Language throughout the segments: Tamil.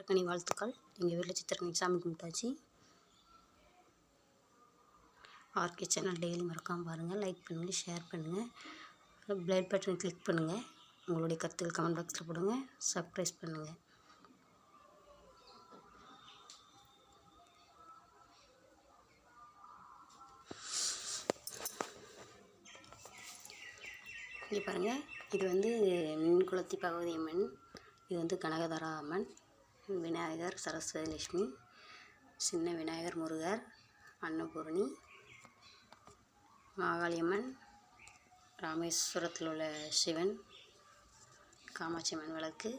சித்திரக்கனி வாழ்த்துக்கள். எங்கள் வீட்டில் சித்திரக்கனி சாமி கும்பிட்டாச்சு. ஆர்கே சேனல் டெய்லி மறக்காமல் பாருங்கள். லைக் பண்ணுங்கள், ஷேர் பண்ணுங்கள், பெல் பட்டனை கிளிக் பண்ணுங்கள். உங்களுடைய கருத்துக்கள் கமெண்ட் பாக்ஸில் போடுங்க. சப்ஸ்கிரைப் பண்ணுங்கள். இங்கே பாருங்கள், இது வந்து மின்குளத்தி பகவதி அம்மன், இது வந்து கனகதாரா அம்மன், விநாயகர் சரஸ்வதி லட்சுமி, சின்ன விநாயகர் முருகர், அன்னபூரணி, மாகாளியம்மன், ராமேஸ்வரத்தில் உள்ள சிவன், காமாட்சி அம்மன் விளக்கு.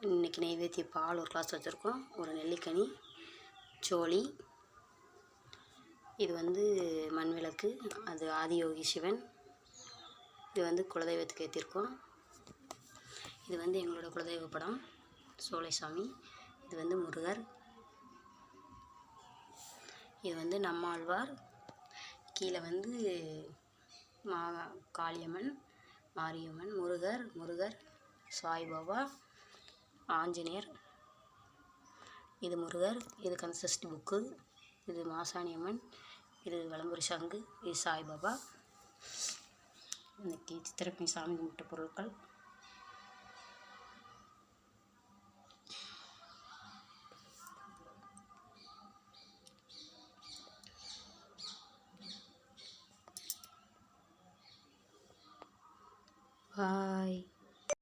இன்றைக்கி நைவேத்திய பால் ஒரு கிளாஸ் வச்சுருக்கோம், ஒரு நெல்லிக்கனி, சோழி. இது வந்து மண் விளக்கு, அது ஆதியோகி சிவன். இது வந்து குலதெய்வத்துக்கு ஏற்றிருக்கோம். இது வந்து எங்களோட குலதெய்வ படம் சோலைசாமி. இது வந்து முருகர். இது வந்து நம்மாழ்வார். கீழே வந்து காளியம்மன், மாரியம்மன், முருகர், சாய்பாபா, ஆஞ்சநேயர். இது முருகர். இது கந்தசஷ்டி புக்கு. இது மாசாணி அம்மன். இது வலம்புரி சங்கு. இது சாய்பாபா. இன்றைக்கி சித்திரக்கனி சாமி கும்பிட்ட பொருட்கள். பாய்.